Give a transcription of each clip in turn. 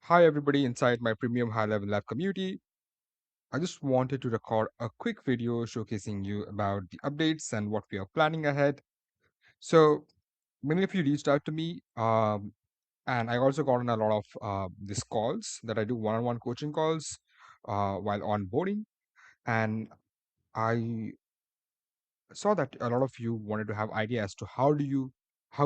Hi, everybody inside my premium high level lab community. I just wanted to record a quick video showcasing you about the updates and what we are planning ahead. So, many of you reached out to me, and I also got on a lot of these calls that I do one on one coaching calls while onboarding. And I saw that a lot of you wanted to have idea as to how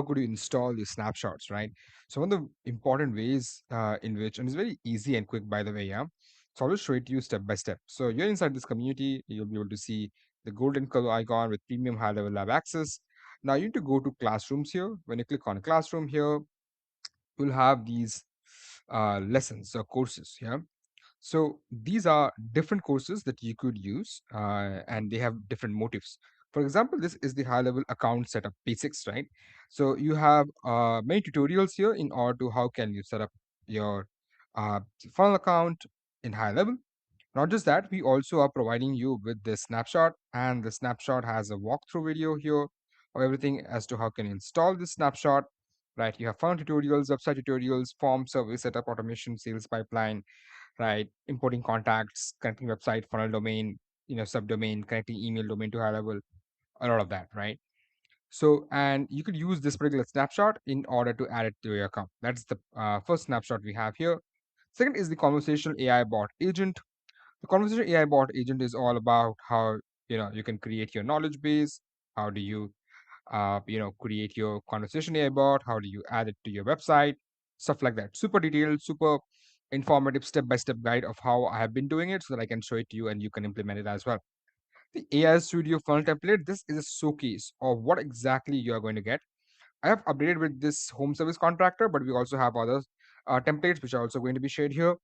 could you install these snapshots, right? So one of the important ways in which, and it's very easy and quick, by the way, yeah. So I'll just show it to you step by step. So you're inside this community, you'll be able to see the golden color icon with premium high level lab access. Now you need to go to classrooms here. When you click on classroom here, you'll have these lessons or courses, yeah. So these are different courses that you could use, and they have different motives. For example, this is the high-level account setup basics, right? So you have many tutorials here in order to how can you set up your uh, funnel account in high level. Not just that, we also are providing you with this snapshot, and the snapshot has a walkthrough video here of everything as to how can you install this snapshot. Right, you have funnel tutorials, website tutorials, form service setup, automation, sales pipeline, right? Importing contacts, connecting website, funnel domain, subdomain, connecting email domain to high level, a lot of that, right? So, and you could use this particular snapshot in order to add it to your account. That's the first snapshot we have here. Second is the conversational AI bot agent. The conversational AI bot agent is all about how you can create your knowledge base. How do you create your conversation AI bot? How do you add it to your website? Stuff like that. Super detailed, super informative step-by-step guide of how I have been doing it so that I can show it to you and you can implement it as well. The AI Studio funnel template, this is a showcase of what exactly you are going to get. I have updated with this home service contractor, but we also have other templates which are also going to be shared here.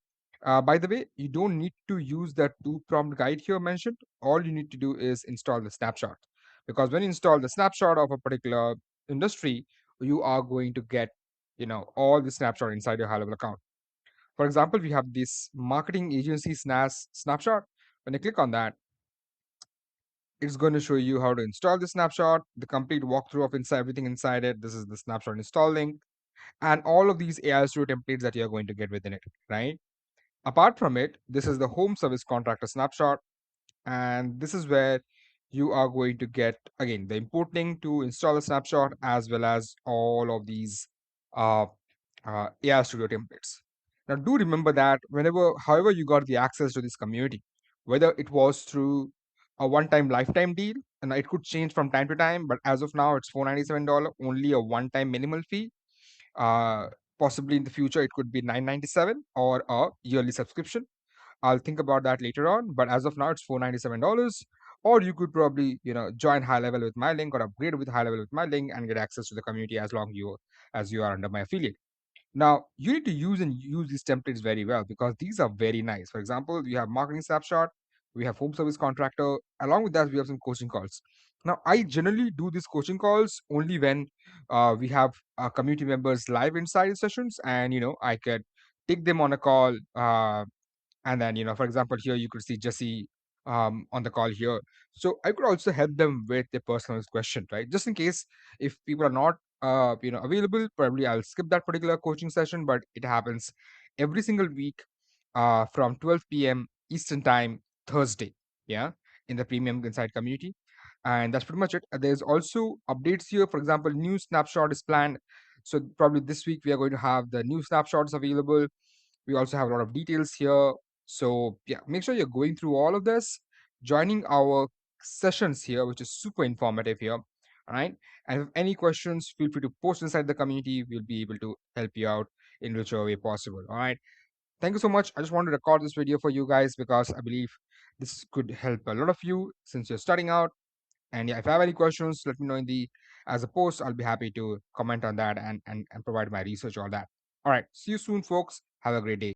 By the way, you don't need to use that two prompt guide here mentioned. All you need to do is install the snapshot, because when you install the snapshot of a particular industry, you are going to get all the snapshot inside your high level account. For example, we have this marketing agency snapshot. When you click on that, it's going to show you how to install the snapshot, the complete walkthrough of inside everything inside it. This is the snapshot install link, and all of these AI Studio templates that you're going to get within it, right? Apart from it, this is the home service contractor snapshot, and this is where you are going to get again the importing to install the snapshot as well as all of these uh, AI Studio templates. Now, do remember that however, you got the access to this community, whether it was through a one-time lifetime deal, and it could change from time to time, but as of now, it's $497, only a one-time minimal fee. Uh, Possibly in the future, it could be $997 or a yearly subscription. I'll think about that later on, but as of now, it's $497. Or you could probably, join high level with my link or upgrade with high level with my link and get access to the community as you are under my affiliate. Now, you need to use these templates very well because these are very nice. For example, we have marketing snapshot, we have home service contractor. Along with that, we have some coaching calls. Now, I generally do these coaching calls only when we have community members live inside sessions, and I could take them on a call. And then, for example, here you could see Jesse on the call here. So I could also help them with a personalized question, right? Just in case if people are not, available, probably I'll skip that particular coaching session, but it happens every single week from 12 p.m. Eastern time, Thursday, yeah, in the Premium Insight community. And that's pretty much it. There's also updates here. For example, new snapshot is planned. So probably this week we are going to have the new snapshots available. We also have a lot of details here. So yeah, make sure you're going through all of this, joining our sessions here, which is super informative here. All right. And if any questions, feel free to post inside the community. We'll be able to help you out in whichever way possible. All right. Thank you so much. I just wanted to record this video for you guys because I believe this could help a lot of you since you're starting out. And yeah, if I have any questions, let me know in the as a post. I'll be happy to comment on that and provide my research on that. All right. See you soon, folks. Have a great day.